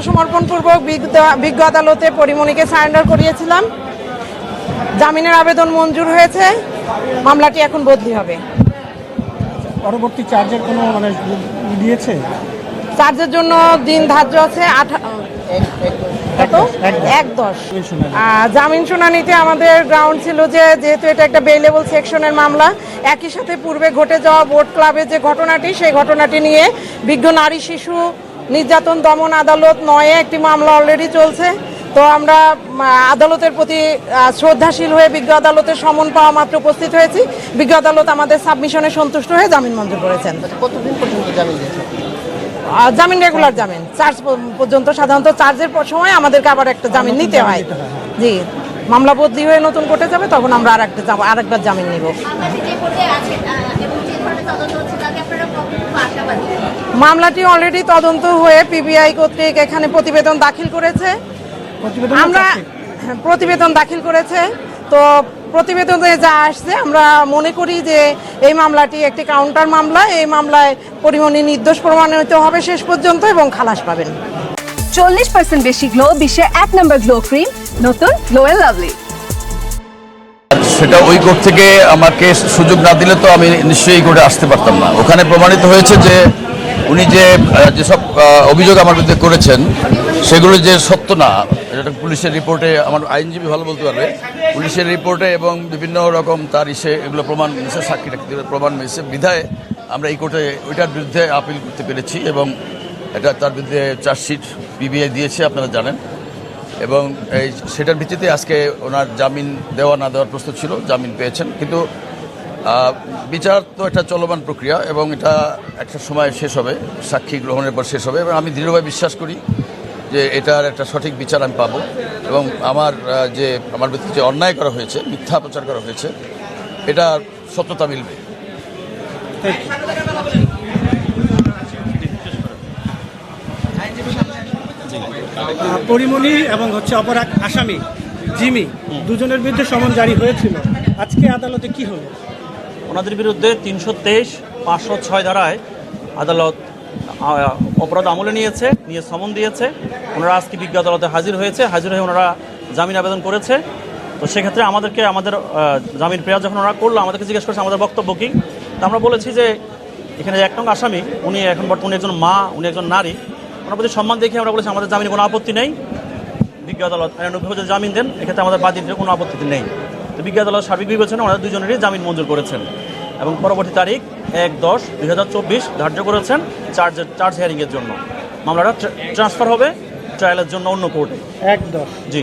আত্মসমর্পণপূর্বক বিজ্ঞ আদালতে পরিমণিকে সারেন্ডার করিয়েছিলাম। জামিনের আবেদন মঞ্জুর হয়েছে, মামলাটি এখন বদলি হবে। পরবর্তী চার্জের কোনো দিয়েছে? চার্জের জন্য দিন ধার্য আছে ১/১০। জামিন শুনানিতে আমাদের গ্রাউন্ড ছিল যে যেহেতু এটা একটা বেলেবল সেকশনের মামলা, একই সাথে পূর্বে ঘটে যাওয়া বোট ক্লাবে যে ঘটনাটি, সেই ঘটনাটি নিয়ে বিজ্ঞ নারী শিশু নির্যাতন দমন আদালত ৯-এ একটি মামলা অলরেডি চলছে। তো আমরা আদালতের প্রতি শ্রদ্ধাশীল হয়ে বিজ্ঞ আদালতের সমন পাওয়া মাত্র উপস্থিত হয়েছি। বিজ্ঞ আদালত আমাদের সাবমিশনে সন্তুষ্ট হয়ে জামিন মঞ্জুর করেছেন। কতদিন পর্যন্ত জামিন দিয়েছেন? জামিন রেগুলার জামিন, চার্জ পর্যন্ত। সাধারণত চার্জের সময় আমাদেরকে আবার একটা জামিন নিতে হয়। জি, মামলা বদলি হয়ে নতুন কোর্টে যাবে, তখন আমরা আরেকবার জামিন নিব। মামলাটি অলরেডি তদন্ত হয়ে পিবিআই কর্তৃক এখানে প্রতিবেদন দাখিল করেছে। আমরা প্রতিবেদন দাখিল করেছে, তো প্রতিবেদনে যা আসছে আমরা মনে করি যে এই মামলাটি একটি কাউন্টার মামলা। এই মামলায় পরিমণি নির্দোষ প্রমাণিত হবে শেষ পর্যন্ত এবং খালাস পাবেন। 40% বেশি গ্লো, বিশ্বের 1 নম্বর গ্লো ক্রিম, নতুন গ্লো এন্ড লাভলি। সেটা ওই কোর্ট থেকে আমাকে সুযোগ না দিলে তো আমি নিশ্চয়ই এই কোর্টে আসতে পারতাম না। ওখানে প্রমাণিত হয়েছে যে উনি যেসব অভিযোগ আমার বিরুদ্ধে করেছেন সেগুলো যে সত্য না, এটা পুলিশের রিপোর্টে, আমার আইনজীবী ভালো বলতে পারবে, পুলিশের রিপোর্টে এবং বিভিন্ন রকম তার এগুলো প্রমাণ মিশে, সাক্ষী প্রমাণ মিশে বিধায় আমরা এই কোর্টে ওইটার বিরুদ্ধে আপিল করতে পেরেছি এবং এটা তার বিরুদ্ধে চার্জশিট পিবিআই দিয়েছে, আপনারা জানেন। এবং সেটার ভিত্তিতে আজকে ওনার জামিন দেওয়া না দেওয়ার প্রশ্ন ছিল, জামিন পেয়েছেন। কিন্তু বিচার তো একটা চলমান প্রক্রিয়া এবং এটা একটা সময় শেষ হবে, সাক্ষী গ্রহণের পর শেষ হবে এবং আমি দৃঢ়ভাবে বিশ্বাস করি যে এটার একটা সঠিক বিচার আমি পাবো এবং আমার বিরুদ্ধে যে অন্যায় করা হয়েছে, মিথ্যা প্রচার করা হয়েছে, এটা সত্যতা মিলবে। পরিমণি এবং অপর এক আসামি জিমি, দুজনের বিরুদ্ধে সমন জারি হয়েছিল। আজকে আদালতে কি হলো? ওনাদের বিরুদ্ধে 323-506 ধারায় আদালত অপরাধ আমলে নিয়ে সমন দিয়েছে। ওনারা আজকে বিজ্ঞ আদালতে হাজির হয়ে ওনারা জামিন আবেদন করেছে। তো সেক্ষেত্রে আমাদের জামিন প্রেয়ার যখন ওনারা করলো, আমাদেরকে জিজ্ঞেস করেছে আমাদের বক্তব্য কী। তো আমরা বলেছি যে এখানে 1 নং আসামি, উনি এখন বর্তমানে একজন মা, উনি একজন নারী, ওনার প্রতি সম্মান দেখে আমরা বলেছি আমাদের জামিনে কোনো আপত্তি নেই। বিজ্ঞ আদালত আইনানুগভাবে যদি জামিন দেন, এক্ষেত্রে আমাদের বাদীদের কোনো আপত্তি নেই। তো বিজ্ঞ আদালত সার্বিক বিবেচনায় ওনারা দুজনেরই জামিন মঞ্জুর করেছেন এবং পরবর্তী তারিখ 1/10/2024 ধার্য করেছেন চার্জ হিয়ারিংয়ের জন্য। মামলাটা ট্রান্সফার হবে ট্রায়ালের জন্য অন্য কোর্টে। 1/10 জি।